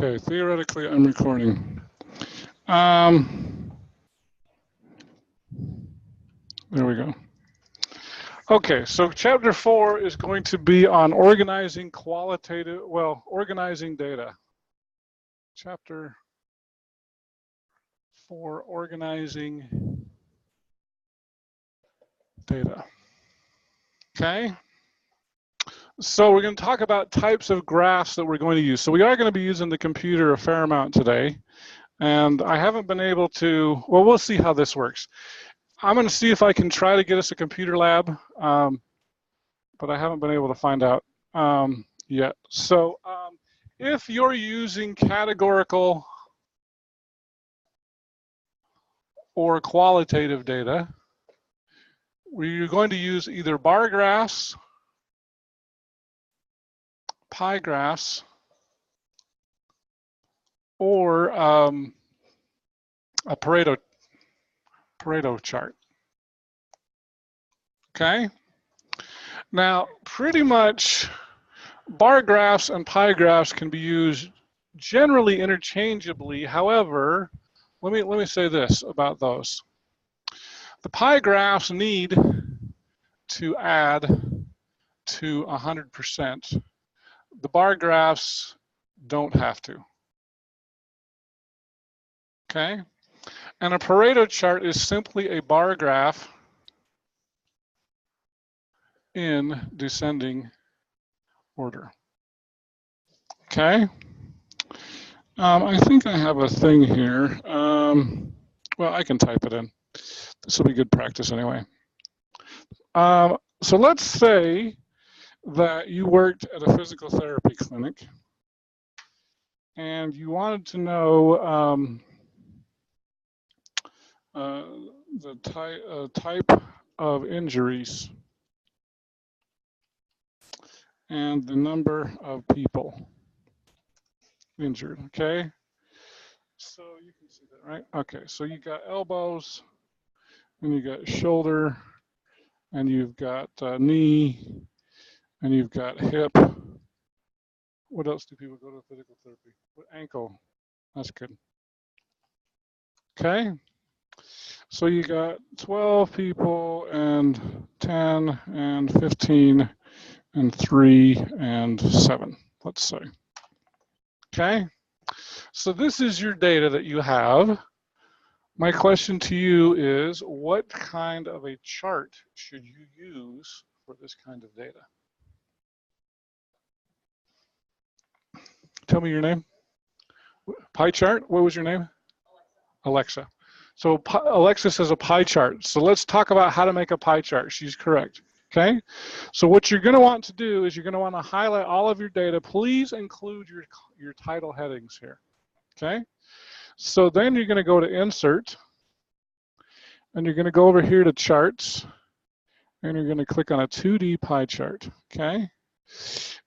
Okay, theoretically, I'm recording. There we go. Okay, so chapter 4 is going to be on organizing organizing data. Chapter 4, organizing data. Okay. So we're going to talk about types of graphs that we're going to use. So we are going to be using the computer a fair amount today. And I haven't been able to, well, we'll see how this works. I'm going to see if I can try to get us a computer lab, but I haven't been able to find out yet. So if you're using categorical or qualitative data, you're going to use either bar graphs, pie graphs, or a Pareto chart. Okay. Now, pretty much bar graphs and pie graphs can be used generally interchangeably. However, let me say this about those. The pie graphs need to add to 100%. The bar graphs don't have to. Okay? And a Pareto chart is simply a bar graph in descending order. Okay? I think I have a thing here. Well, I can type it in. This will be good practice anyway. So let's say that you worked at a physical therapy clinic and you wanted to know the type of injuries and the number of people injured, okay? So you can see that, right? Okay, so you got elbows, and you got shoulder, and you've got knee, and you've got hip. What else do people go to physical therapy? Ankle, that's good. Okay, so you got 12 people, and 10, and 15, and 3, and 7, let's say. Okay, so this is your data that you have. My question to you is, what kind of a chart should you use for this kind of data? Tell me your name. Pie chart? What was your name? Alexa. So Alexa says a pie chart. So let's talk about how to make a pie chart. She's correct. Okay. So what you're going to want to do is you're going to want to highlight all of your data. Please include your title headings here. Okay. So then you're going to go to Insert, and you're going to go over here to Charts, and you're going to click on a 2D pie chart. Okay.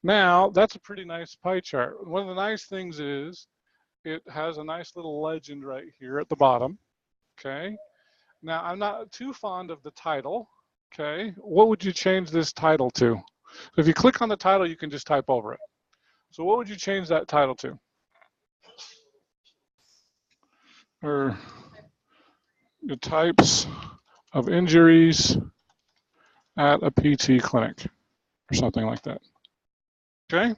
Now that's a pretty nice pie chart. One of the nice things is it has a nice little legend right here at the bottom. Okay. Now I'm not too fond of the title. Okay. What would you change this title to? If you click on the title, you can just type over it. So what would you change that title to? Or the types of injuries at a PT clinic or something like that. Okay.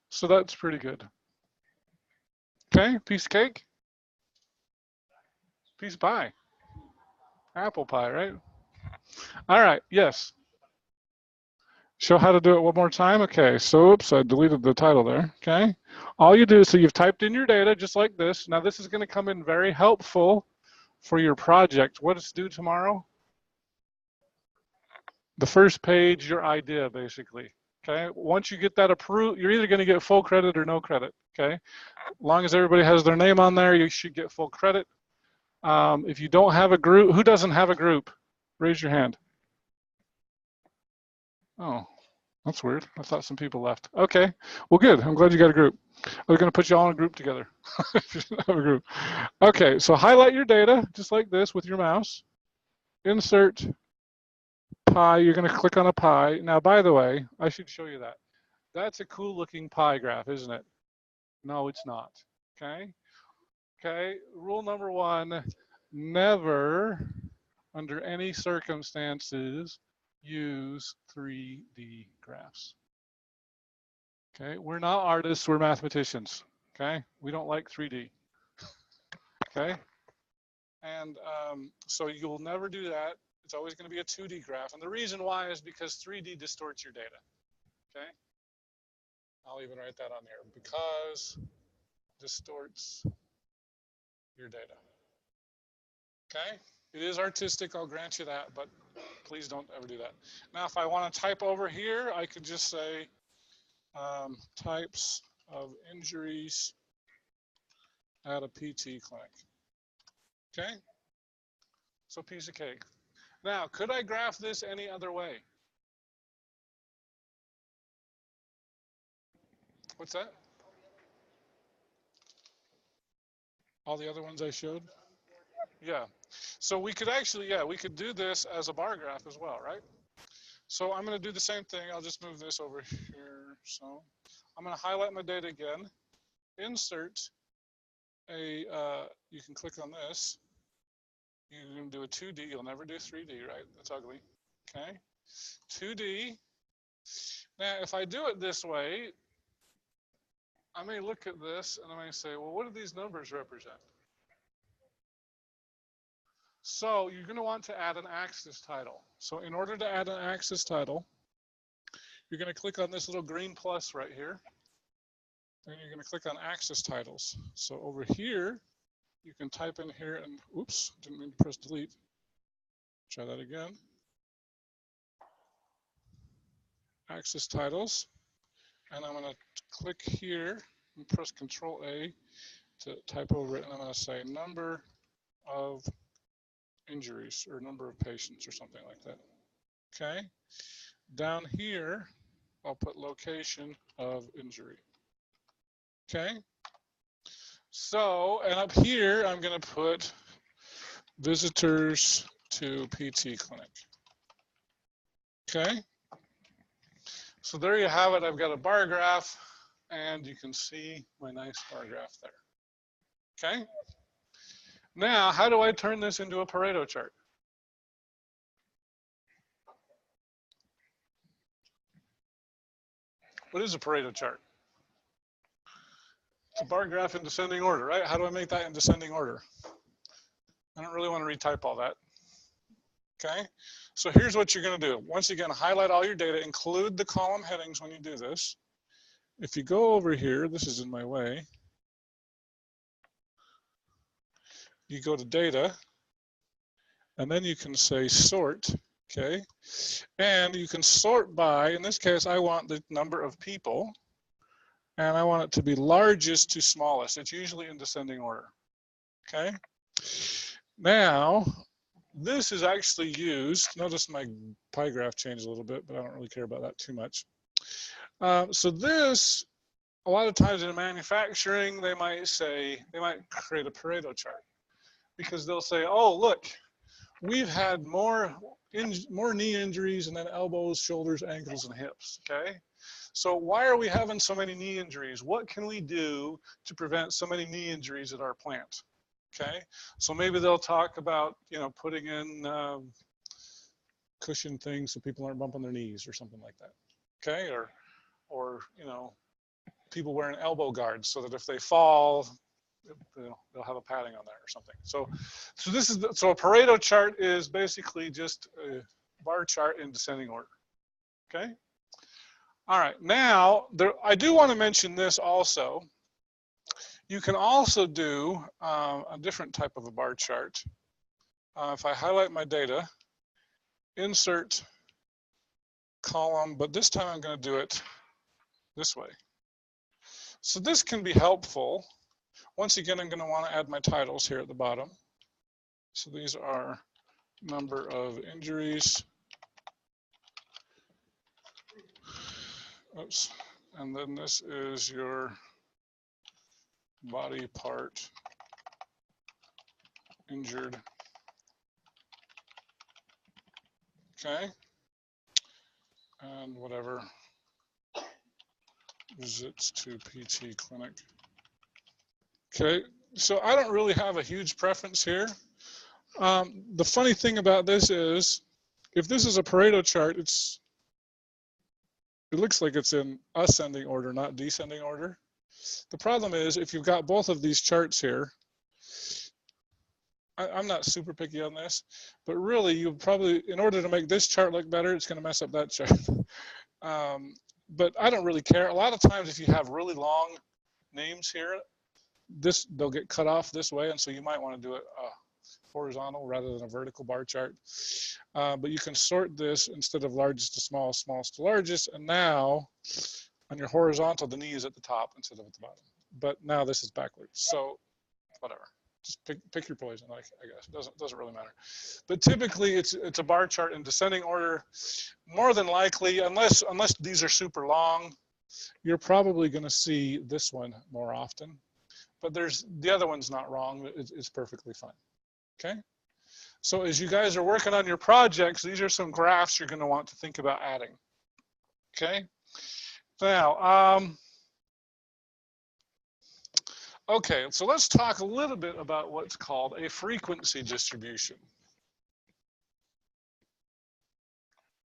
So that's pretty good. Okay. Piece of cake. Piece of pie. Apple pie, right? All right. Yes. Show how to do it one more time. Okay, so oops, I deleted the title there. Okay, all you do, so you've typed in your data just like this. Now this is going to come in very helpful for your project. What is due tomorrow? The first page, your idea, basically. Okay, once you get that approved, you're either going to get full credit or no credit. Okay, as long as everybody has their name on there, you should get full credit. If you don't have a group, who doesn't have a group? Raise your hand. Oh, that's weird. I thought some people left. Okay, well, good. I'm glad you got a group. We're going to put you all in a group together if you don't have a group. Okay, so highlight your data just like this with your mouse. Insert pie. You're going to click on a pie. Now, by the way, I should show you that. That's a cool looking pie graph, isn't it? No, it's not. Okay? Okay, rule number one, never, under any circumstances, use 3D graphs. Okay, we're not artists, we're mathematicians. Okay, we don't like 3D. Okay, and so you'll never do that. It's always going to be a 2D graph. And the reason why is because 3D distorts your data. Okay, I'll even write that on here. Because distorts your data. Okay, it is artistic, I'll grant you that, but please don't ever do that. Now, if I want to type over here, I could just say types of injuries at a PT clinic. Okay, so piece of cake. Now, could I graph this any other way? What's that? All the other ones I showed? Yeah. So we could actually, yeah, we could do this as a bar graph as well, right? So I'm going to do the same thing. I'll just move this over here. So I'm going to highlight my data again. Insert a, you can click on this. You can do a 2D. You'll never do 3D, right? That's ugly. Okay. 2D. Now, if I do it this way, I may look at this and I may say, well, what do these numbers represent? So you're going to want to add an axis title. So in order to add an axis title, you're going to click on this little green plus right here. And you're going to click on axis titles. So over here, you can type in here and, oops, didn't mean to press delete. Try that again. Axis titles. And I'm going to click here and press Control A to type over it. And I'm going to say number of injuries or number of patients or something like that. Okay. Down here, I'll put location of injury. Okay. So, and up here, I'm going to put visitors to PT clinic. Okay. So there you have it. I've got a bar graph, and you can see my nice bar graph there. Okay. Now, how do I turn this into a Pareto chart? What is a Pareto chart? It's a bar graph in descending order, right? How do I make that in descending order? I don't really want to retype all that. Okay, so here's what you're going to do. Once again, highlight all your data, include the column headings when you do this. If you go over here, this is in my way. You go to data, and then you can say sort, okay? And you can sort by, in this case, I want the number of people, and I want it to be largest to smallest. It's usually in descending order, okay? Now, this is actually used, notice my pie graph changed a little bit, but I don't really care about that too much. So this, a lot of times in manufacturing, they might create a Pareto chart because they'll say, oh, look, we've had more knee injuries and then elbows, shoulders, ankles, and hips, okay? So why are we having so many knee injuries? What can we do to prevent so many knee injuries at our plant? Okay, so maybe they'll talk about, you know, putting in cushion things so people aren't bumping their knees or something like that. Okay, or you know, people wearing elbow guards so that if they fall, they'll have a padding on there or something. So this is so a Pareto chart is basically just a bar chart in descending order. Okay. All right. Now I do want to mention this also. You can also do a different type of a bar chart. If I highlight my data, insert column, but this time I'm going to do it this way. So this can be helpful. Once again, I'm going to want to add my titles here at the bottom. So these are number of injuries. Oops. And then this is your body part injured. Okay. And whatever visits to PT clinic. Okay, so I don't really have a huge preference here. The funny thing about this is, if this is a Pareto chart, it looks like it's in ascending order, not descending order. The problem is, if you've got both of these charts here, I'm not super picky on this, but really you probably, in order to make this chart look better, it's going to mess up that chart. But I don't really care. A lot of times if you have really long names here, they'll get cut off this way, and so you might want to do it horizontal rather than a vertical bar chart. But you can sort this instead of largest to smallest, smallest to largest, and now on your horizontal, the knee is at the top instead of at the bottom. But now this is backwards, so whatever. Just pick your poison, I guess. It doesn't really matter. But typically, it's a bar chart in descending order. More than likely, unless these are super long, you're probably going to see this one more often. But the other one's not wrong. It's perfectly fine. Okay. So as you guys are working on your projects, these are some graphs you're going to want to think about adding. Okay. Now, okay, so let's talk a little bit about what's called a frequency distribution.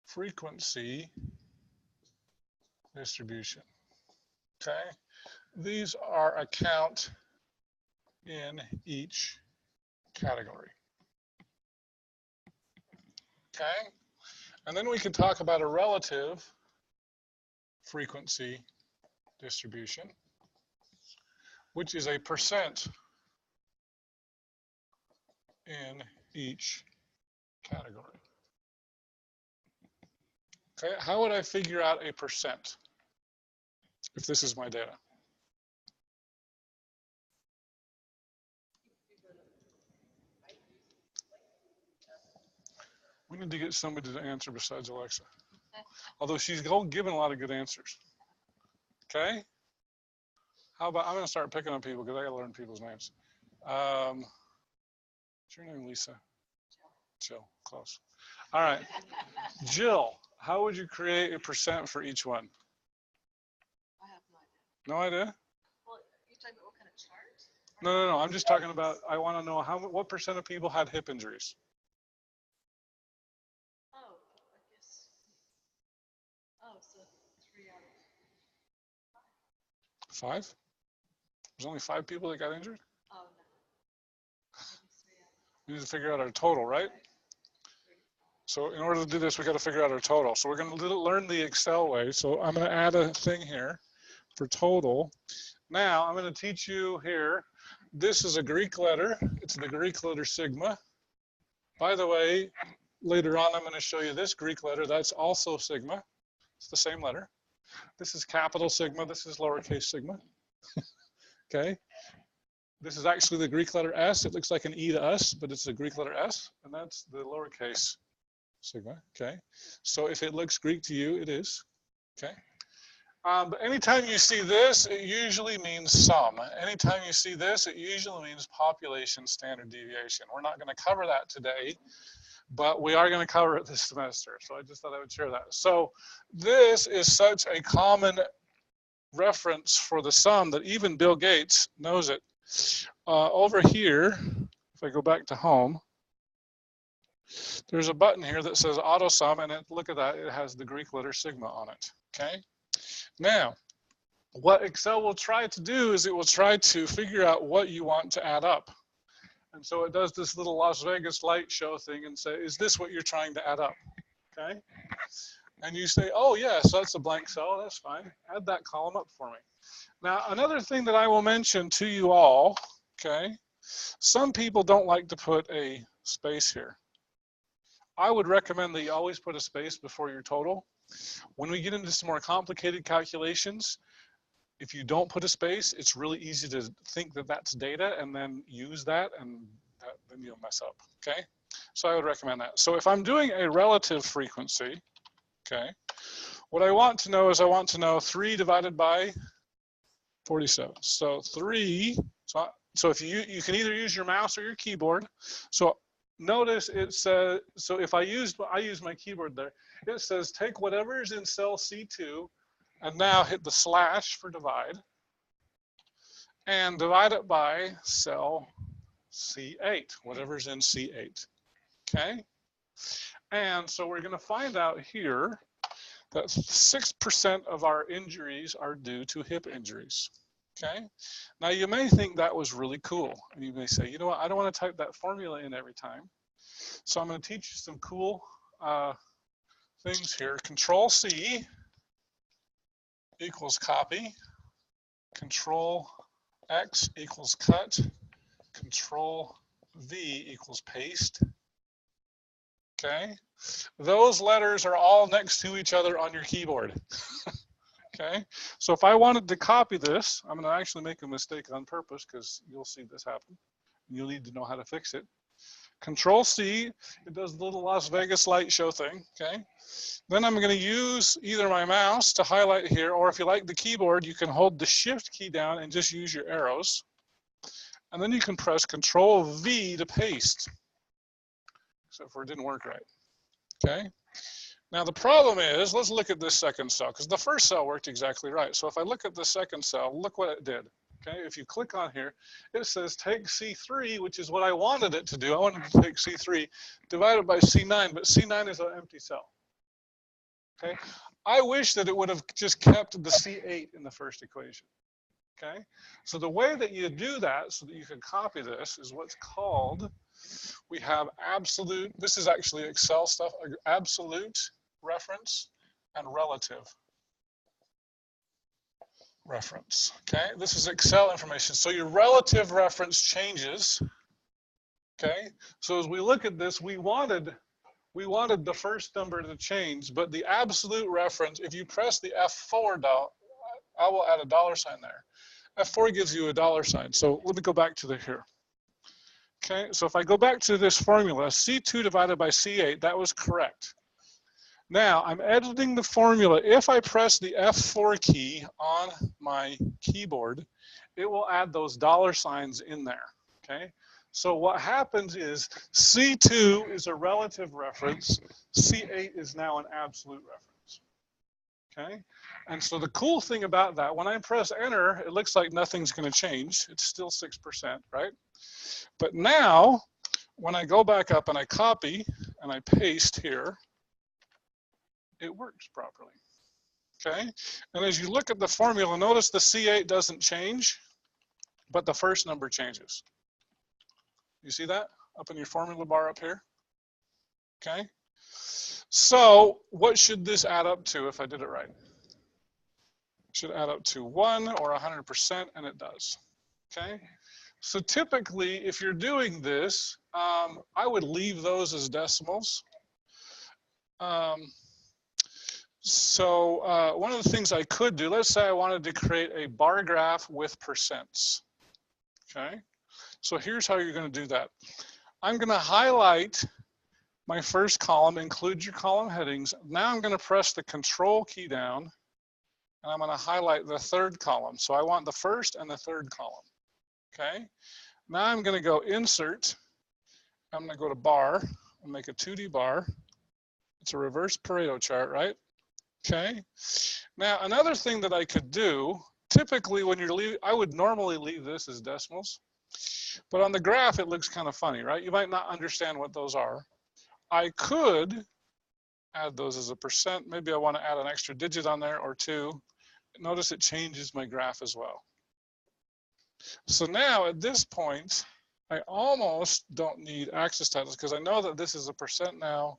Frequency distribution. Okay. These are a count in each category. Okay. And then we can talk about a relative frequency distribution, which is a percent in each category. Okay, how would I figure out a percent if this is my data? We need to get somebody to answer besides Alexa. Although she's given a lot of good answers. Okay? How about, I'm going to start picking on people because I got to learn people's names. What's your name, Lisa? Jill, close. All right. Jill, how would you create a percent for each one? I have no idea. No idea? Well, you're talking about what kind of chart? No. I'm just talking about, I want to know what percent of people had hip injuries? Oh, I guess. Oh, so 3 out of 5. 5? There's only 5 people that got injured? Oh, no. Maybe 3 out of 5. We need to figure out our total, right? So in order to do this, we got to figure out our total. So we're going to learn the Excel way. So I'm going to add a thing here for total. Now I'm going to teach you here. This is a Greek letter. It's the Greek letter sigma. By the way, later on I'm going to show you this Greek letter. That's also sigma. It's the same letter. This is capital sigma. This is lowercase sigma. Okay. This is actually the Greek letter S. It looks like an E to us, but it's the Greek letter S, and that's the lowercase sigma. Okay. So if it looks Greek to you, it is. Okay. But anytime you see this, it usually means sum. Anytime you see this, it usually means population standard deviation. We're not going to cover that today, but we are going to cover it this semester. So I just thought I would share that. So this is such a common reference for the sum that even Bill Gates knows it. Over here, if I go back to home, there's a button here that says auto sum, and look at that, it has the Greek letter sigma on it. Okay. Now, what Excel will try to do is it will try to figure out what you want to add up. And so it does this little Las Vegas light show thing and say, is this what you're trying to add up? Okay. And you say, oh, yes, that's a blank cell. That's fine. Add that column up for me. Now, another thing that I will mention to you all, okay, some people don't like to put a space here. I would recommend that you always put a space before your total. When we get into some more complicated calculations, if you don't put a space, it's really easy to think that that's data and then use that, and then you'll mess up, okay? So I would recommend that. So if I'm doing a relative frequency, okay, what I want to know is I want to know 3 divided by 47. So 3, so if you can either use your mouse or your keyboard. So notice it says, so if I use my keyboard there, it says take whatever is in cell C2 and now hit the slash for divide. and divide it by cell C8, whatever's in C8, okay? And so we're gonna find out here that 6% of our injuries are due to hip injuries, okay? Now you may think that was really cool. And you may say, you know what, I don't wanna type that formula in every time. So I'm gonna teach you some cool things here. Control C equals copy. Control X equals cut. Control V equals paste. Okay, those letters are all next to each other on your keyboard. Okay, so if I wanted to copy this, I'm going to actually make a mistake on purpose because you'll see this happen. You'll need to know how to fix it. Control C, it does the little Las Vegas light show thing. Okay, then I'm going to use either my mouse to highlight here, or if you like the keyboard, you can hold the Shift key down and just use your arrows. And then you can press Control V to paste. Except for it didn't work right. Okay. Now the problem is, let's look at this second cell, because the first cell worked exactly right. So if I look at the second cell, look what it did. Okay, if you click on here, it says take C3, which is what I wanted it to do. I wanted to take C3, divide it by C9, but C9 is an empty cell. Okay, I wish that it would have just kept the C8 in the first equation. Okay, so the way that you do that so that you can copy this is what's called, we have absolute, this is actually Excel stuff, absolute reference and relative reference. Okay, this is Excel information. So your relative reference changes. Okay, so as we look at this, we wanted the first number to change, but the absolute reference, if you press the F4 I will add a $sign there. F4 gives you a $sign. So let me go back to here. Okay, so if I go back to this formula, C2 divided by C8, that was correct. Now I'm editing the formula. If I press the F4 key on my keyboard, it will add those $signs in there. Okay, so what happens is C2 is a relative reference, C8 is now an absolute reference. Okay, and so the cool thing about that, when I press enter, it looks like nothing's going to change. It's still 6%, right? But now, when I go back up and I copy and I paste here, it works properly. Okay, and as you look at the formula, notice the C8 doesn't change, but the first number changes. You see that up in your formula bar up here? Okay, so what should this add up to if I did it right? It should add up to 1 or 100%, and it does. Okay, so typically if you're doing this, I would leave those as decimals. So one of the things I could do, let's say I wanted to create a bar graph with percents. Okay, so here's how you're going to do that. I'm going to highlight my first column, include your column headings. Now I'm going to press the Control key down, and I'm going to highlight the third column. So I want the first and the third column. Okay, now I'm going to go Insert. I'm going to go to Bar and make a 2D bar. It's a reverse Pareto chart, right? Okay, now another thing that I could do, typically when you're leaving, I would normally leave this as decimals, but on the graph it looks kind of funny, right? You might not understand what those are. I could add those as a percent. Maybe I want to add an extra digit on there or two. Notice it changes my graph as well. So now at this point, I almost don't need axis titles because I know that this is a percent now.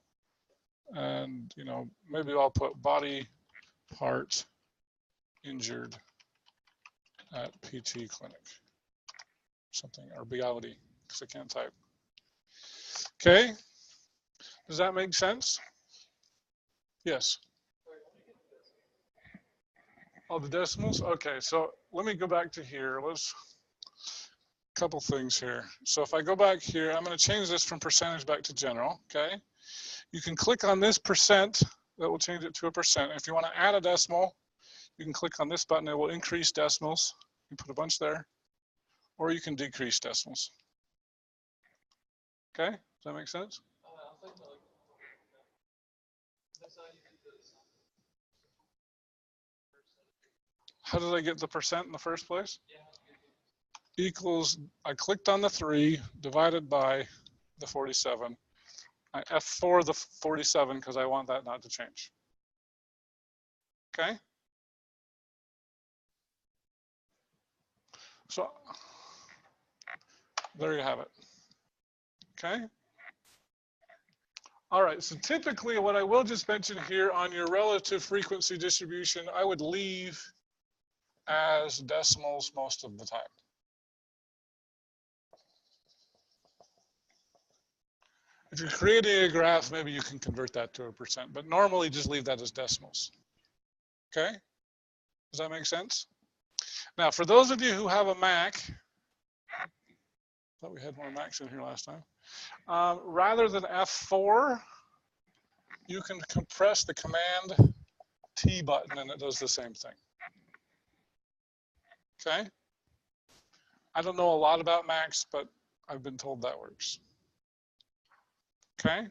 And, you know, maybe I'll put body part injured at PT clinic, something, or BLD, because I can't type. Okay, does that make sense? Yes. Oh, the decimals? Okay, so let me go back to here. Let's, a couple things here. So if I go back here, I'm going to change this from percentage back to general, okay? You can click on this percent, that will change it to a percent. If you want to add a decimal, you can click on this button, it will increase decimals. You put a bunch there, or you can decrease decimals. Okay, does that make sense? How did I get the percent in the first place? equals, I clicked on the 3 divided by the 47. I F4 the 47 because I want that not to change. Okay? So there you have it. Okay? All right, so typically what I will just mention here on your relative frequency distribution, I would leave as decimals most of the time. If you're creating a graph, maybe you can convert that to a percent, but normally just leave that as decimals. Okay? Does that make sense? Now, for those of you who have a Mac, I thought we had more Macs in here last time. Rather than F4, you can compress the Command T button and it does the same thing. Okay? I don't know a lot about Macs, but I've been told that works. Okay?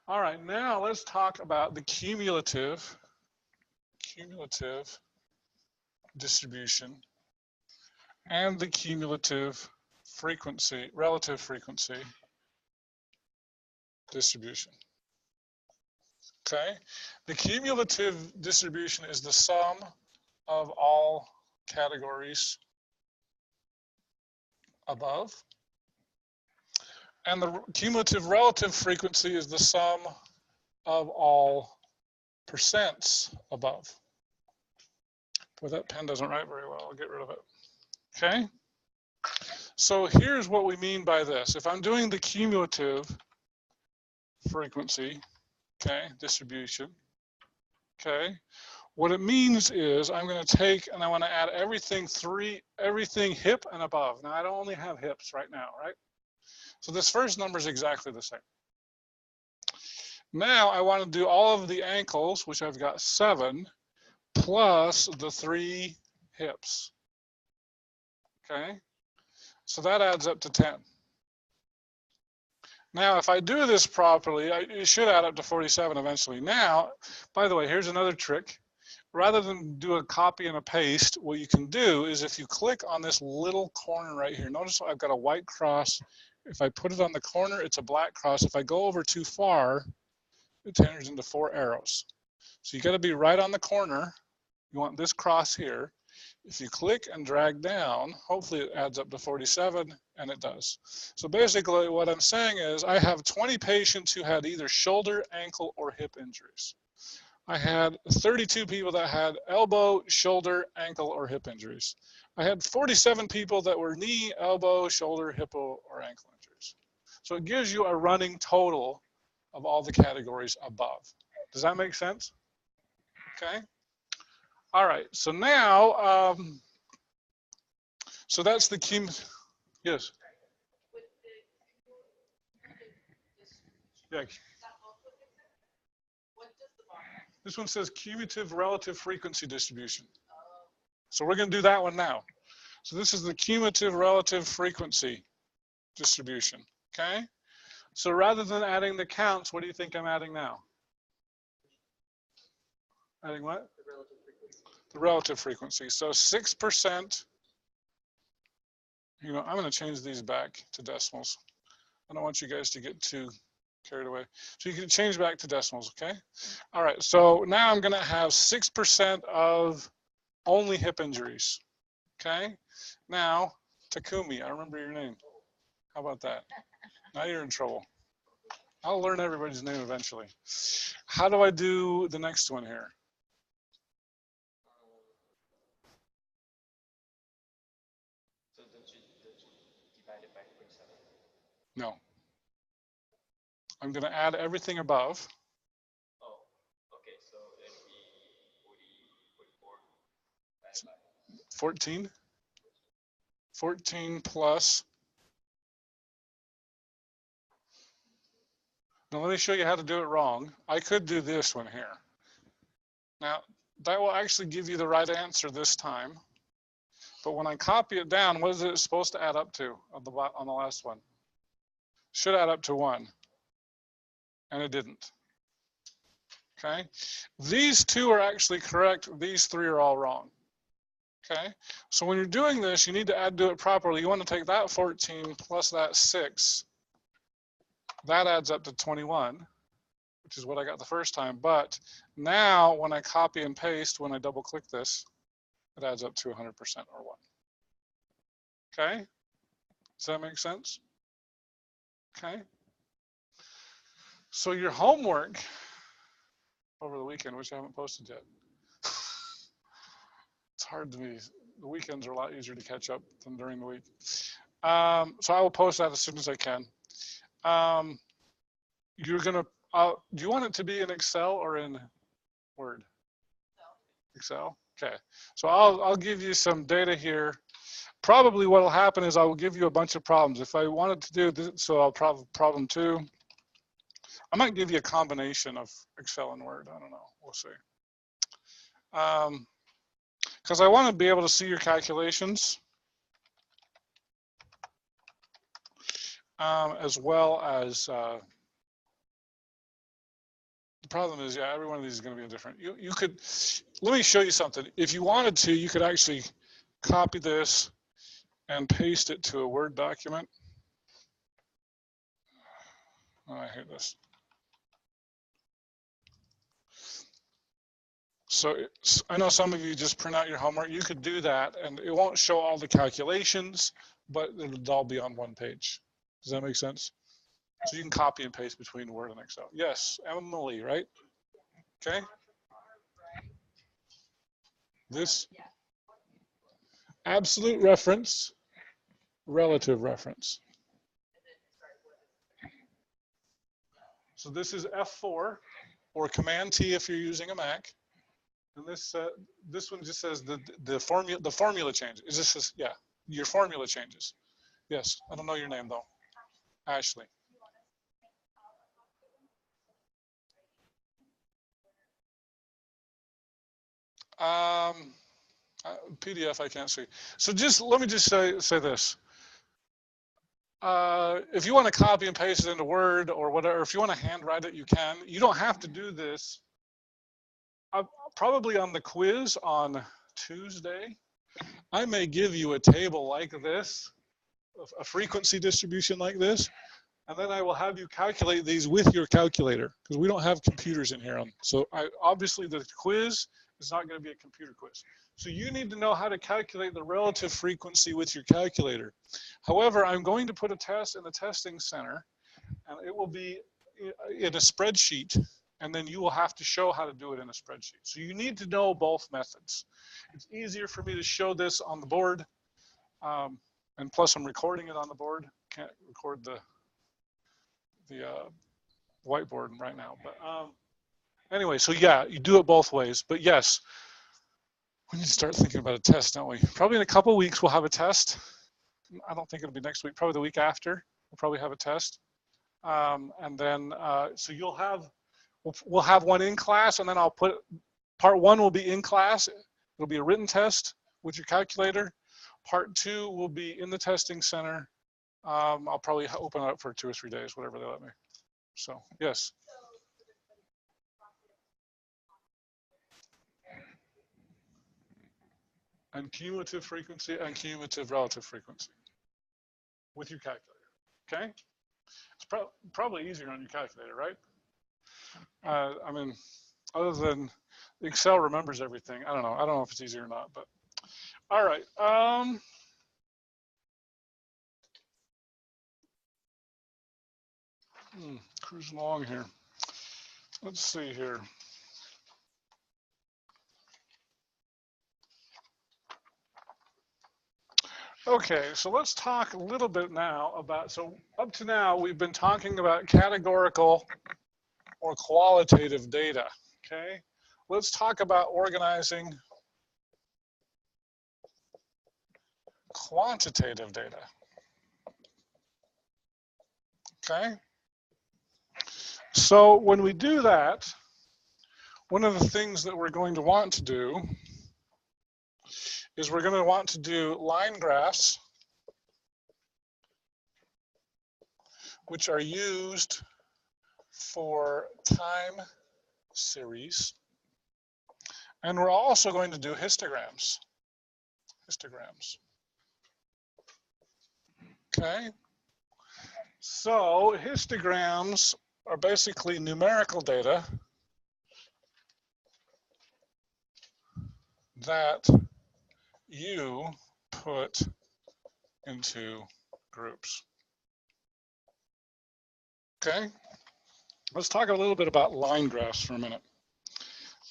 All right, now let's talk about the cumulative distribution and the cumulative frequency, relative frequency distribution. Okay? The cumulative distribution is the sum of all categories above. And the cumulative relative frequency is the sum of all percents above. Boy, that pen doesn't write very well. I'll get rid of it. Okay? So here's what we mean by this. If I'm doing the cumulative frequency, okay, distribution, okay, what it means is I'm going to take and I want to add everything hip and above. Now I don't only have hips right now, right? So this first number is exactly the same. Now I want to do all of the ankles, which I've got 7, plus the 3 hips. Okay? So that adds up to 10. Now, if I do this properly, it should add up to 47 eventually. Now, by the way, here's another trick. Rather than do a copy and a paste, what you can do is if you click on this little corner right here, notice I've got a white cross. If I put it on the corner, it's a black cross. If I go over too far, it turns into 4 arrows. So you got to be right on the corner. You want this cross here. If you click and drag down, hopefully it adds up to 47, and it does. So basically what I'm saying is I have 20 patients who had either shoulder, ankle, or hip injuries. I had 32 people that had elbow, shoulder, ankle, or hip injuries. I had 47 people that were knee, elbow, shoulder, hip, or ankle injuries. So it gives you a running total of all the categories above. Does that make sense? Okay. All right, so now, so that's the key. Yes. Yeah. This one says cumulative relative frequency distribution. So we're going to do that one now. So this is the cumulative relative frequency distribution, okay? So rather than adding the counts, what do you think I'm adding now? Adding what? The relative frequency. So 6%, you know, I'm going to change these back to decimals. I don't want you guys to get too carried away. So you can change back to decimals, okay? All right, so now I'm going to have 6% of only hip injuries, okay? Now, Takumi, I remember your name. How about that? Now you're in trouble. I'll learn everybody's name eventually. How do I do the next one here? No. I'm going to add everything above. Oh, okay. So it'll be 40, 44. 14. 14 plus. Now let me show you how to do it wrong. I could do this one here. Now that will actually give you the right answer this time. But when I copy it down, what is it supposed to add up to on the last one? Should add up to 1. And it didn't. Okay? These 2 are actually correct. These 3 are all wrong. Okay, so when you're doing this, you need to do it properly. You want to take that 14 plus that 6. That adds up to 21, which is what I got the first time. But now when I copy and paste, when I double click this, it adds up to 100% or 1. Okay, does that make sense? Okay. So your homework over the weekend, which I haven't posted yet. It's hard to me. The weekends are a lot easier to catch up than during the week. So I will post that as soon as I can. You're gonna, do you want it to be in Excel or in Word? Excel. Okay. So I'll give you some data here. Probably what will happen is I will give you a bunch of problems. If I wanted to do this, so I'll problem 2. I might give you a combination of Excel and Word. I don't know. We'll see. Because I want to be able to see your calculations as well as the problem is, yeah, every one of these is going to be different. You could, let me show you something. If you wanted to, you could actually copy this and paste it to a Word document. Oh, I hate this. So I know some of you just print out your homework. You could do that, and it won't show all the calculations, but it'll all be on one page. Does that make sense? So you can copy and paste between Word and Excel. Yes, Emily, right? Okay. This absolute reference, relative reference. So this is F4 or Command T if you're using a Mac. And this one just says the formula changes. Is this just, yeah, your formula changes. Yes, I don't know your name though. Ashley. PDF I can't see. So just let me just say this. If you want to copy and paste it into Word or whatever, if you want to handwrite it, you can. You don't have to do this. Probably on the quiz on Tuesday, I may give you a table like this, a frequency distribution like this, and then I will have you calculate these with your calculator because we don't have computers in here. So obviously the quiz is not going to be a computer quiz. So you need to know how to calculate the relative frequency with your calculator. However, I'm going to put a test in the testing center, and it will be in a spreadsheet, and then you will have to show how to do it in a spreadsheet. So you need to know both methods. It's easier for me to show this on the board, and plus I'm recording it on the board. Can't record the whiteboard right now, but anyway, so yeah, you do it both ways. But yes, we need to start thinking about a test, don't we? Probably in a couple of weeks we'll have a test. I don't think it'll be next week, probably the week after. We'll probably have a test. And then, so you'll have, we'll have one in class, and then I'll put, part 1 will be in class. It'll be a written test with your calculator. Part 2 will be in the testing center. I'll probably open it up for 2 or 3 days, whatever they let me. So, yes. And cumulative frequency and cumulative relative frequency with your calculator, okay? It's probably easier on your calculator, right? I mean, other than Excel remembers everything. I don't know if it's easier or not, but all right. Cruising along here. Let's see here. Okay, so let's talk a little bit now about, so up to now we've been talking about categorical or qualitative data, okay? Let's talk about organizing quantitative data, okay? So when we do that, one of the things that we're going to want to do is we're going to want to do line graphs, which are used for time series. And we're also going to do histograms. histograms. Okay, so histograms are basically numerical data that you put into groups. Okay, let's talk a little bit about line graphs for a minute.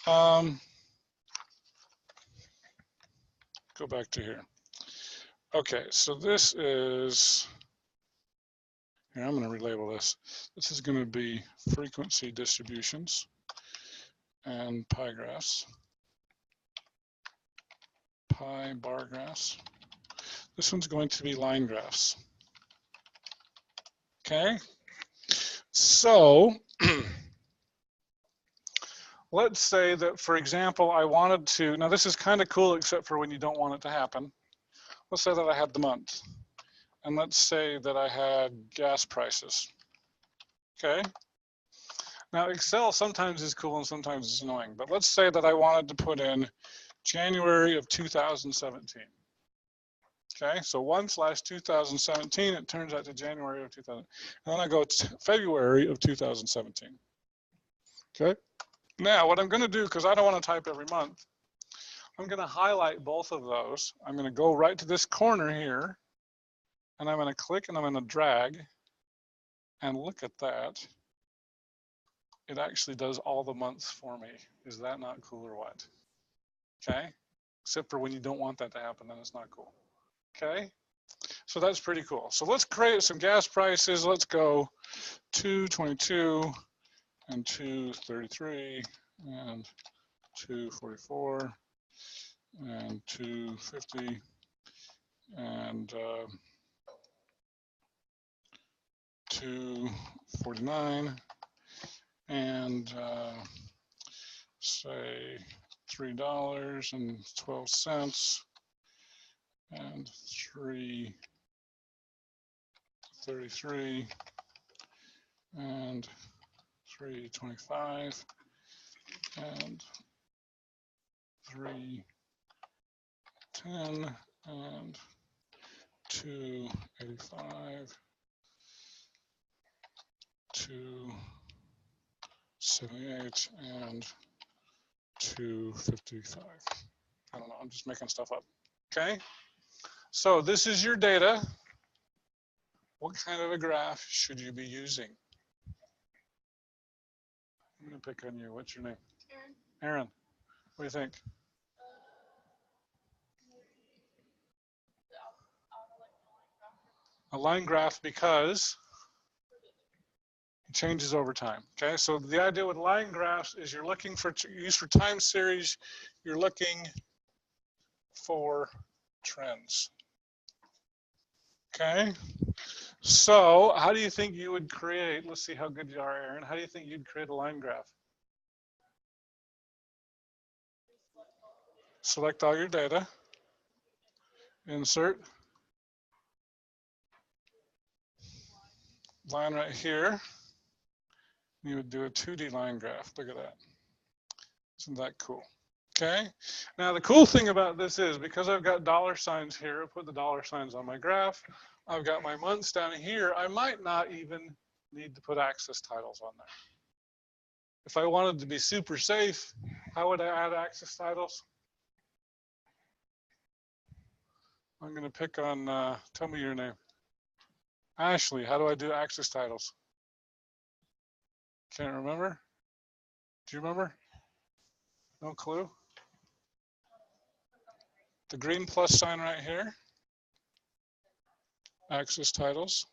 Go back to here. Okay, so this is, here I'm going to relabel this. This is going to be frequency distributions and pie graphs, pie bar graphs. This one's going to be line graphs. Okay, so let's say that, for example, I wanted to, now this is kind of cool except for when you don't want it to happen. Let's say that I had the month, and let's say that I had gas prices. Okay, now Excel sometimes is cool and sometimes it's annoying, but let's say that I wanted to put in January of 2017. Okay, so 1/2017, it turns out to January of 2000. And then I go to February of 2017. Okay, now what I'm going to do, because I don't want to type every month, I'm going to highlight both of those. I'm going to go right to this corner here, and I'm going to click and I'm going to drag, and look at that. It actually does all the months for me. Is that not cool or what? Okay, except for when you don't want that to happen, then it's not cool. Okay, so that's pretty cool. So let's create some gas prices. Let's go 222 and 233 and 244 and 250 and 249 and say $3.12 and 333 and 325 and 310 and 285 278 and 255. I don't know, I'm just making stuff up. Okay, so this is your data. What kind of a graph should you be using? I'm gonna pick on you. What's your name? Aaron. Aaron. What do you think? A line graph because it changes over time. Okay, so the idea with line graphs is you're looking for use for time series. You're looking for trends. Okay, so how do you think you would create? Let's see how good you are, Aaron. How do you think you'd create a line graph? Select all your data. Insert. Line right here. You would do a 2D line graph. Look at that. Isn't that cool? Okay. Now the cool thing about this is because I've got dollar signs here, I put the dollar signs on my graph. I've got my months down here. I might not even need to put access titles on there. If I wanted to be super safe, how would I add access titles? I'm going to pick on, tell me your name. Ashley, how do I do access titles? Can't remember? Do you remember? No clue? The green plus sign right here. Access titles.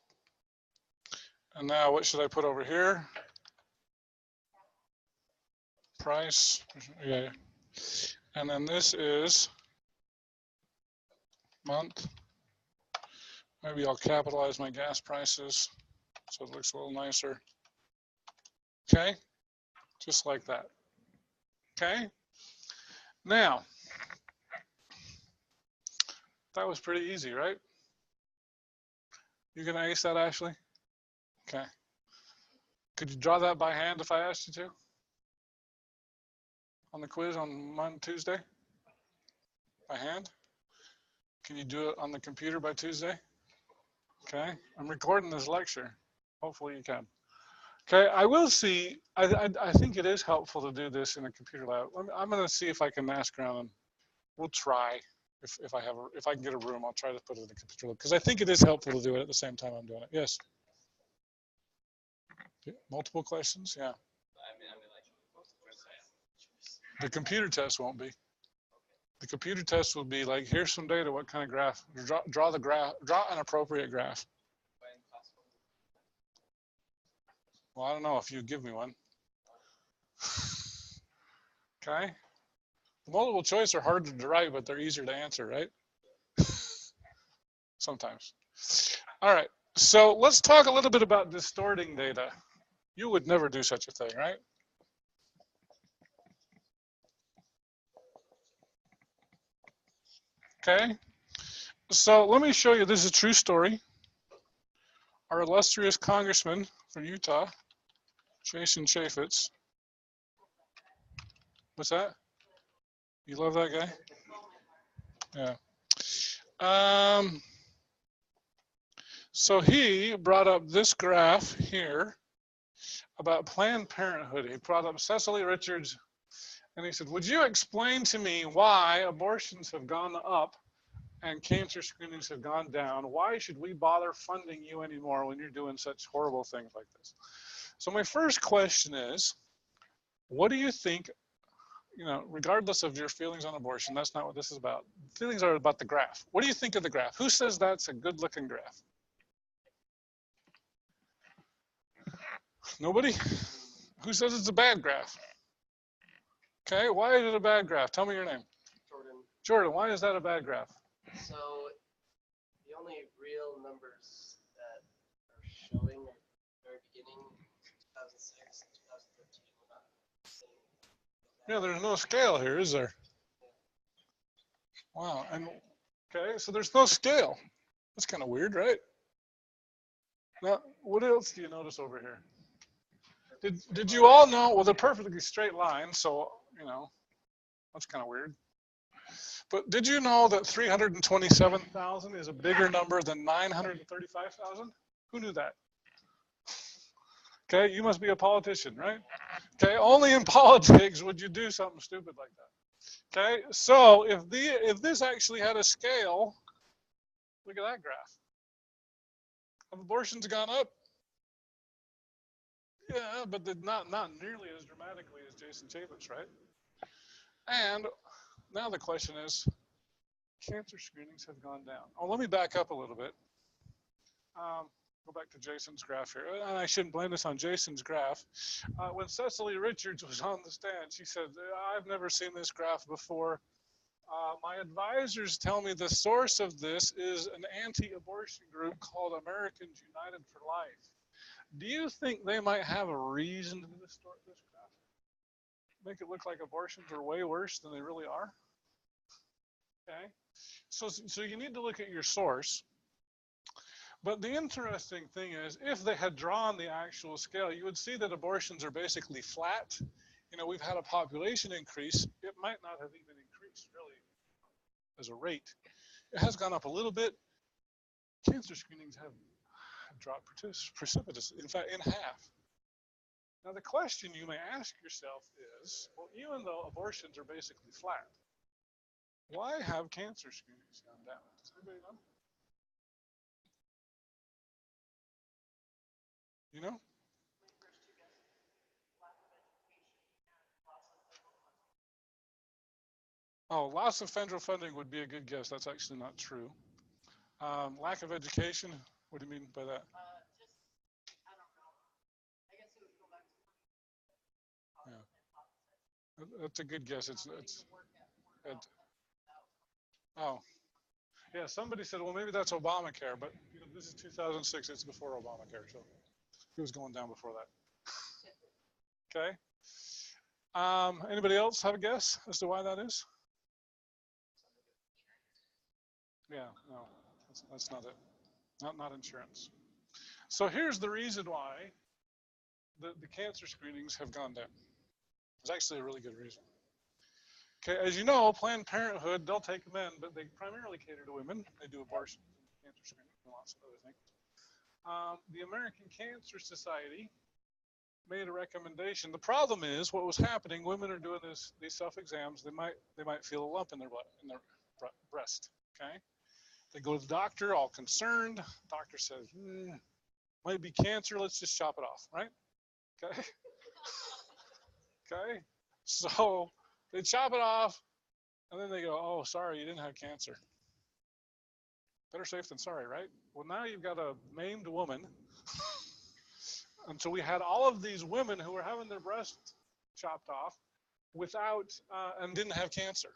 And now what should I put over here? Price. Yeah. And then this is month. Maybe I'll capitalize my gas prices so it looks a little nicer. Okay, just like that. Okay, now that was pretty easy, right? You gonna ace that, Ashley? Okay. Could you draw that by hand if I asked you to? On the quiz on Tuesday? By hand? Can you do it on the computer by Tuesday? Okay, I'm recording this lecture. Hopefully you can. Okay, I will see, I think it is helpful to do this in a computer lab. I'm gonna see if I can ask around and we'll try. If I can get a room, I'll try to put it in the computer lab because I think it is helpful to do it at the same time I'm doing it. Yes. Multiple questions, yeah. The computer test won't be. The computer test will be like, here's some data, what kind of graph? Draw the graph, draw an appropriate graph. Well, I don't know if you give me one. Okay. The multiple choice are harder to write, but they're easier to answer, right? Sometimes. All right. So let's talk a little bit about distorting data. You would never do such a thing, right? Okay. So let me show you, this is a true story. Our illustrious congressman from Utah, Jason Chaffetz. What's that? You love that guy? Yeah. So he brought up this graph here about Planned Parenthood. He brought up Cecily Richards, and he said, would you explain to me why abortions have gone up and cancer screenings have gone down? Why should we bother funding you anymore when you're doing such horrible things like this? So my first question is, what do you think, you know, regardless of your feelings on abortion, that's not what this is about. Feelings are about the graph. What do you think of the graph? Who says that's a good looking graph? Nobody? Who says it's a bad graph? Okay, why is it a bad graph? Tell me your name. Jordan. Jordan, why is that a bad graph? So the only real numbers that are showing at the very beginning, 2006, 2013, were not the same. Yeah, there's no scale here, is there? Wow, and okay, so there's no scale. That's kind of weird, right? Now, what else do you notice over here? Did you all know, well, they're perfectly straight lines, so, you know, that's kind of weird. But did you know that 327,000 is a bigger number than 935,000? Who knew that? Okay, you must be a politician, right? Okay, only in politics would you do something stupid like that. Okay, so if this actually had a scale, look at that graph. Have abortions gone up? Yeah, but not nearly as dramatically as Jason Chaffetz, right? And now the question is, cancer screenings have gone down. Oh, let me back up a little bit. Go back to Jason's graph here. And I shouldn't blame this on Jason's graph. When Cecily Richards was on the stand, she said, I've never seen this graph before. My advisors tell me the source of this is an anti-abortion group called Americans United for Life. Do you think they might have a reason to distort this graph? Make it look like abortions are way worse than they really are? Okay, so you need to look at your source. But the interesting thing is, if they had drawn the actual scale, you would see that abortions are basically flat. You know, we've had a population increase. It might not have even increased really as a rate. It has gone up a little bit. Cancer screenings have dropped precipitously, in fact, in half. Now, the question you may ask yourself is, well, even though abortions are basically flat, why have cancer screenings gone down? Does anybody know? You know? Oh, loss of federal funding would be a good guess. That's actually not true. Lack of education. What do you mean by that? Just, I don't know. I guess it would go back to Yeah. That's a good guess. Oh, yeah. Somebody said, well, maybe that's Obamacare, but you know, this is 2006. It's before Obamacare, so it was going down before that. Okay. Anybody else have a guess as to why that is? Yeah, no, that's not it. Not insurance. So here's the reason why the cancer screenings have gone down. It's actually a really good reason. Okay, as you know, Planned Parenthood, they'll take men, but they primarily cater to women. They do abortion, cancer screening, and lots of other things. The American Cancer Society made a recommendation. The problem is, what was happening, women are doing these self-exams, they might feel a lump in their breast, okay? They go to the doctor, all concerned. Doctor says, might be cancer, let's just chop it off, right? Okay? Okay? So they chop it off, and then they go, oh, sorry, you didn't have cancer. Better safe than sorry, right? Well, now you've got a maimed woman. And so we had all of these women who were having their breasts chopped off without, and didn't have cancer.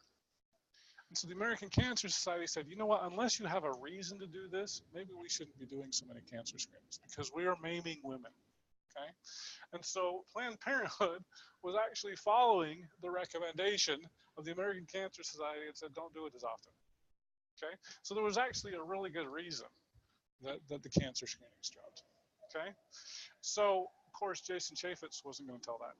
And so the American Cancer Society said, you know what, unless you have a reason to do this, maybe we shouldn't be doing so many cancer screenings because we are maiming women, okay? And so Planned Parenthood was actually following the recommendation of the American Cancer Society and said, don't do it as often, okay? So there was actually a really good reason that the cancer screenings dropped, okay? So, of course, Jason Chaffetz wasn't going to tell that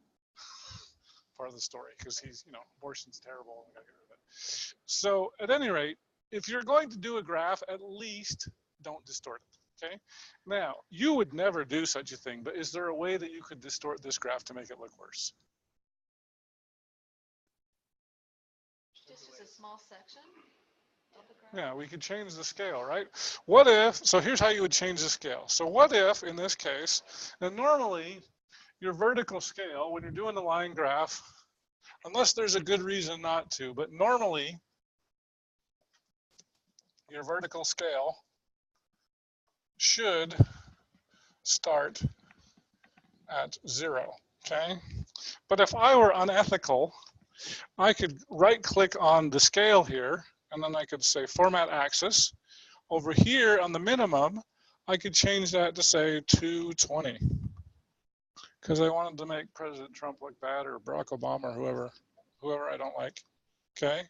part of the story because he's, abortion's terrible and we got to get rid of it. So, at any rate, if you're going to do a graph, at least don't distort it, okay? Now, you would never do such a thing, but is there a way that you could distort this graph to make it look worse? Just as a small section of the graph? Yeah, we could change the scale, right? What if, so here's how you would change the scale. So what if, in this case, now normally, your vertical scale, when you're doing the line graph, unless there's a good reason not to, but normally, your vertical scale should start at 0, okay? But if I were unethical, I could right-click on the scale here, and then I could say Format Axis. Over here on the minimum, I could change that to say 220, because I wanted to make President Trump look bad, or Barack Obama, or whoever I don't like, okay?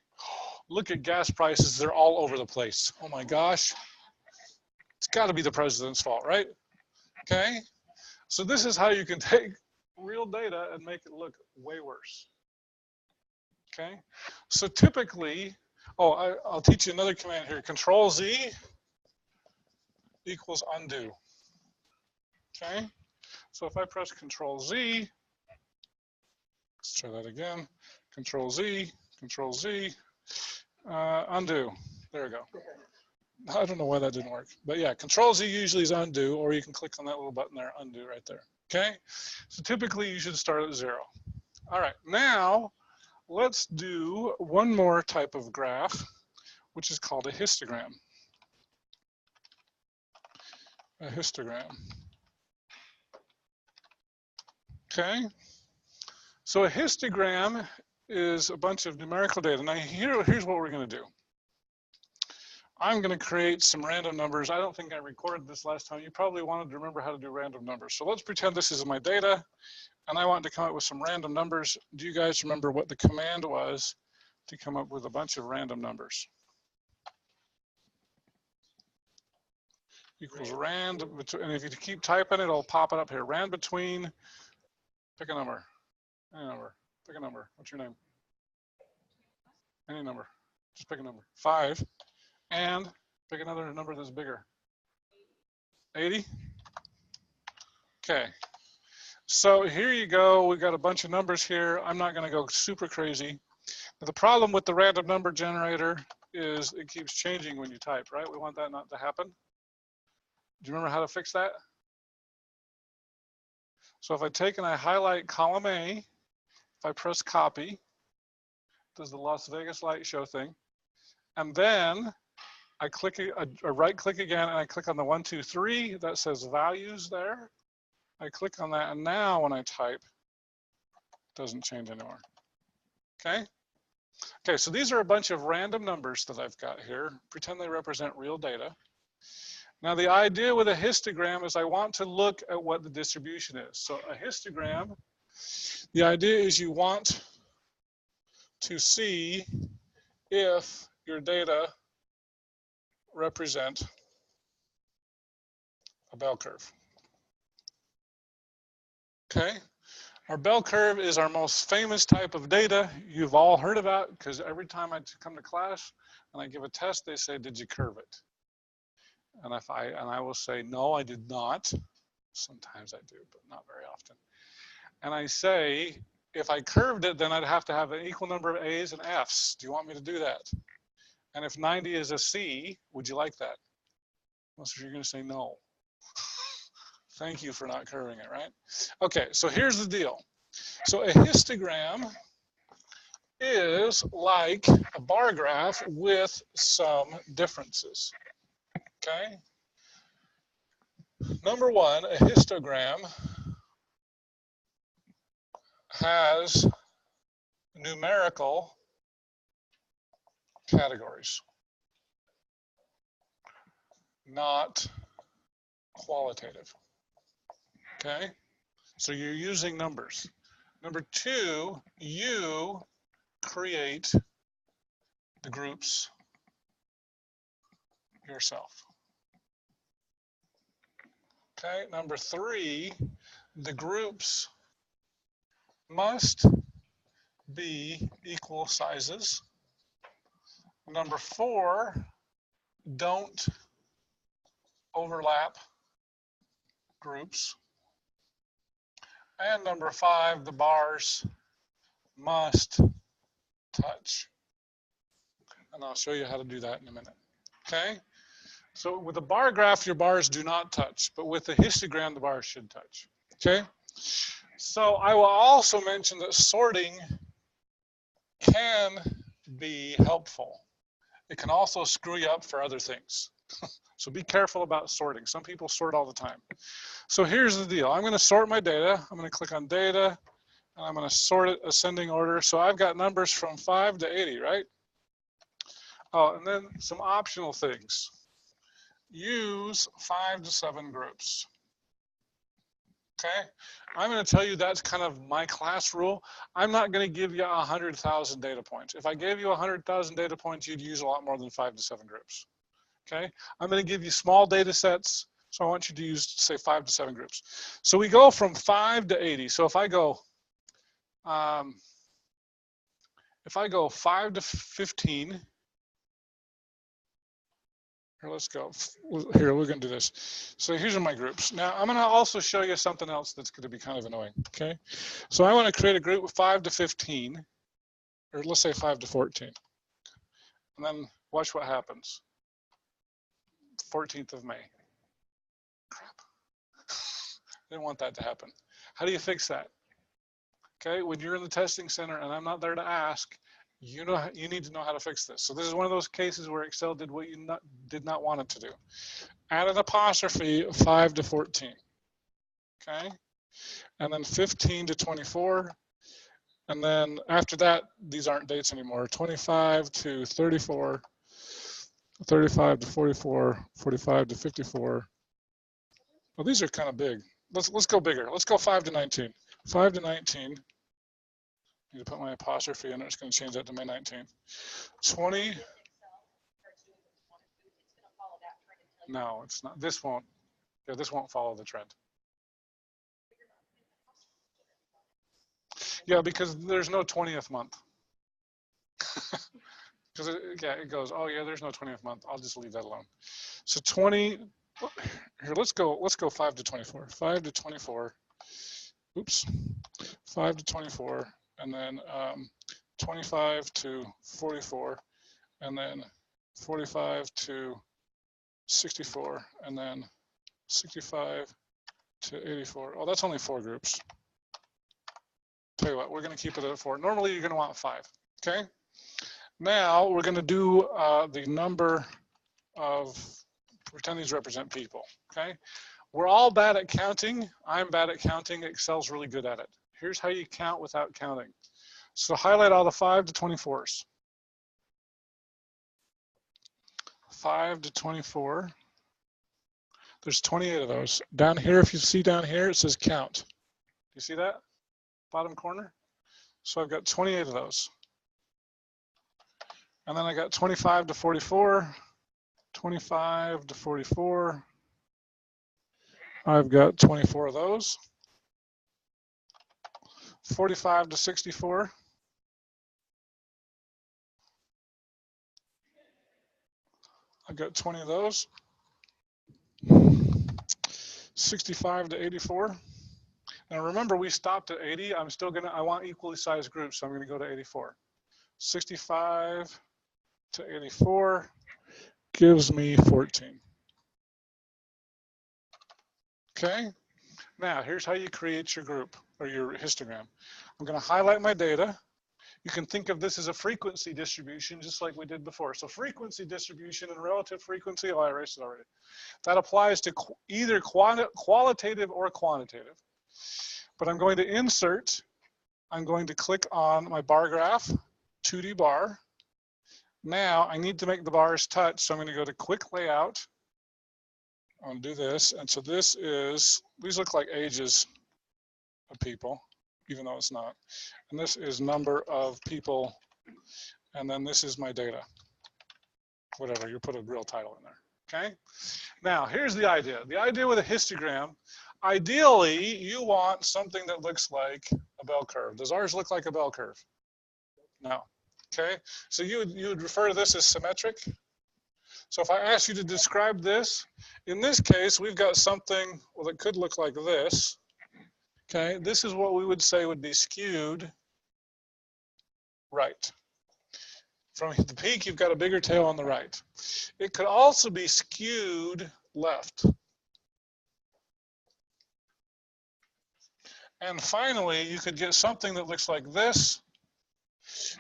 Look at gas prices, they're all over the place. Oh my gosh, it's gotta be the president's fault, right? Okay, so this is how you can take real data and make it look way worse. Okay, so typically, I'll teach you another command here. Control Z equals undo. Okay, so if I press Control Z, let's try that again. Control Z, undo. There we go. I don't know why that didn't work, but yeah, Control Z usually is undo, or you can click on that little button there, undo right there. Okay, so typically you should start at 0. All right, now let's do one more type of graph, which is called a histogram. A histogram. Okay, so a histogram is a bunch of numerical data. Now here's what we're going to do. I'm going to create some random numbers. I don't think I recorded this last time. You probably wanted to remember how to do random numbers. So let's pretend this is my data, and I want to come up with some random numbers. Do you guys remember what the command was to come up with a bunch of random numbers? Equals rand, and if you keep typing, it'll pop it up here. Rand between, pick a number, any number, pick a number. What's your name? Any number, just pick a number. 5, and pick another number that's bigger. 80? Okay. So here you go. We've got a bunch of numbers here. I'm not going to go super crazy. Now, the problem with the random number generator is it keeps changing when you type, right? We want that not to happen. Do you remember how to fix that? So if I take and I highlight column A, if I press copy, does the Las Vegas light show thing, and then I click a right click again, and I click on the 1, 2, 3 that says values there. I click on that, and now when I type, it doesn't change anymore. Okay? Okay, so these are a bunch of random numbers that I've got here. Pretend they represent real data. Now the idea with a histogram is I want to look at what the distribution is. So a histogram, the idea is you want to see if your data represent a bell curve. Okay, Our bell curve is our most famous type of data you've all heard about, because every time I come to class and I give a test, they say, did you curve it? And I will say, no, I did not. Sometimes I do, but not very often. And I say, if I curved it, then I'd have to have an equal number of A's and F's. Do you want me to do that? And if 90 is a C, would you like that? Most of you are going to say no. Thank you for not curving it, right? Okay, so here's the deal. So a histogram is like a bar graph with some differences, okay? Number one, a histogram has numerical categories, not qualitative, okay? So you're using numbers. Number two, you create the groups yourself. Okay, number three, the groups must be equal sizes. Number four, don't overlap groups. And number five, the bars must touch. And I'll show you how to do that in a minute. Okay? So with a bar graph, your bars do not touch, but with the histogram, the bars should touch. Okay? So I will also mention that sorting can be helpful. It can also screw you up for other things. So be careful about sorting. Some people sort all the time. So here's the deal. I'm going to sort my data. I'm going to click on data, and I'm going to sort it ascending order. So I've got numbers from 5 to 80, right? Oh, and then some optional things. Use 5 to 7 groups. Okay, I'm going to tell you that's kind of my class rule. I'm not going to give you 100,000 data points. If I gave you 100,000 data points, you'd use a lot more than 5 to 7 groups. Okay, I'm going to give you small data sets, so I want you to use, say, 5 to 7 groups. So we go from 5 to 80. So if I go 5 to 15. Here, let's go. Here, we're going to do this. So here's my groups. Now, I'm going to also show you something else that's going to be kind of annoying, okay? So I want to create a group with 5 to 15, or let's say 5 to 14. And then watch what happens. 14th of May. Crap. Didn't want that to happen. How do you fix that? Okay, when you're in the testing center and I'm not there to ask, you need to know how to fix this. So this is one of those cases where Excel did what you did not want it to do. Add an apostrophe 5 to 14. Okay, and then 15 to 24. And then after that, these aren't dates anymore. 25 to 34, 35 to 44, 45 to 54. Well, these are kind of big. Let's go bigger. Let's go 5 to 19. 5 to 19. I need to put my apostrophe in. It's going to change that to May 19th. 20. No, it's not. This won't. Yeah, this won't follow the trend. Yeah, because there's no 20th month. Because it goes, oh yeah, there's no 20th month. I'll just leave that alone. So 20. Here, let's go 5 to 24. 5 to 24. Oops. 5 to 24. And then 25 to 44, and then 45 to 64, and then 65 to 84. Oh, that's only 4 groups. Tell you what, we're going to keep it at 4. Normally, you're going to want 5. Okay. Now we're going to do the number of, pretend these represent people. Okay. We're all bad at counting. I'm bad at counting. Excel's really good at it. Here's how you count without counting. So highlight all the 5 to 24s. 5 to 24. There's 28 of those. Down here, if you see down here, it says count. Do you see that? Bottom corner? So I've got 28 of those. And then I got 25 to 44, 25 to 44. I've got 24 of those. 45 to 64. I got 20 of those. 65 to 84. And remember, we stopped at 80. I want equally sized groups, so I'm gonna go to 84. 65 to 84 gives me 14. Okay, now here's how you create your group or your histogram. I'm gonna highlight my data. You can think of this as a frequency distribution, just like we did before. So frequency distribution and relative frequency, oh, I erased it already. That applies to either qualitative or quantitative. But I'm going to insert, I'm going to click on my bar graph, 2D bar. Now I need to make the bars touch, so I'm going to go to quick layout. I'm going to do this, and so this is, these look like ages of people, even though it's not. And this is number of people, and then this is my data. Whatever, you put a real title in there, okay? Now, here's the idea. The idea with a histogram, ideally, you want something that looks like a bell curve. Does ours look like a bell curve? No, okay? So you would refer to this as symmetric. So if I ask you to describe this, in this case, we've got something, well, that could look like this. Okay, this is what we would say would be skewed right. From the peak, you've got a bigger tail on the right. It could also be skewed left. And finally, you could get something that looks like this.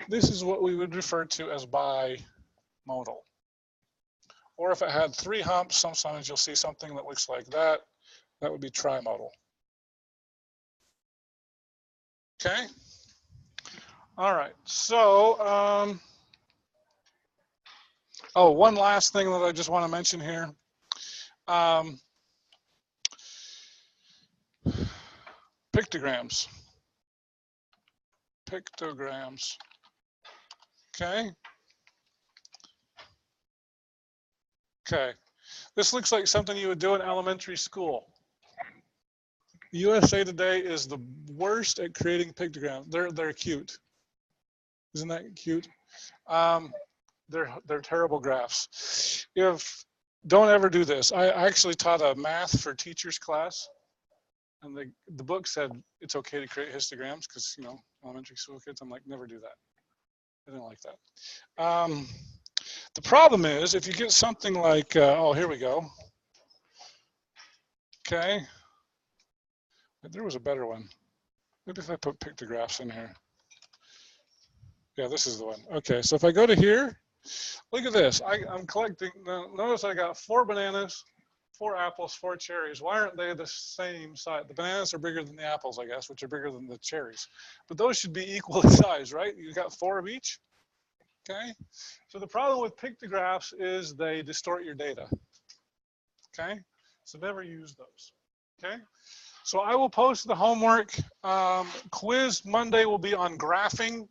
This is what we would refer to as bimodal. Or if it had 3 humps, sometimes you'll see something that looks like that. That would be trimodal. Okay. All right. So, oh, one last thing that I just want to mention here. Pictograms. Pictograms. Okay. Okay. This looks like something you would do in elementary school. USA Today is the worst at creating pictograms. They're cute. Isn't that cute? They're terrible graphs. Don't ever do this. I actually taught a math for teachers class, and the book said it's okay to create histograms because, you know, elementary school kids. I'm like, never do that. I didn't like that. The problem is if you get something like, oh, here we go. Okay. There was a better one. Maybe if I put pictographs in here. Yeah, this is the one. Okay, so if I go to here, look at this. I'm collecting, notice I got 4 bananas, 4 apples, 4 cherries. Why aren't they the same size? The bananas are bigger than the apples, I guess, which are bigger than the cherries. But those should be equally sized, right? You got 4 of each. Okay, so the problem with pictographs is they distort your data. Okay, so never use those. Okay, so I will post the homework. Quiz Monday will be on graphing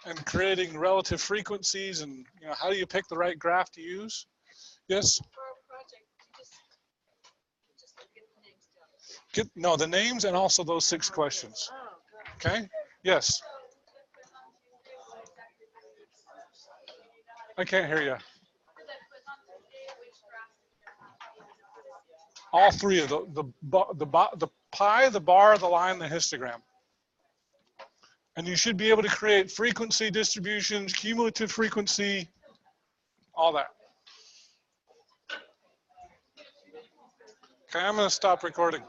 and creating relative frequencies, and you know, how do you pick the right graph to use? Yes? For our project, you just like, get the names down. No, the names and also those 6 questions. Oh, good. Okay? Yes. I can't hear you. All 3 of the pie, the bar, the line, the histogram. And you should be able to create frequency distributions, cumulative frequency, all that. Okay, I'm going to stop recording.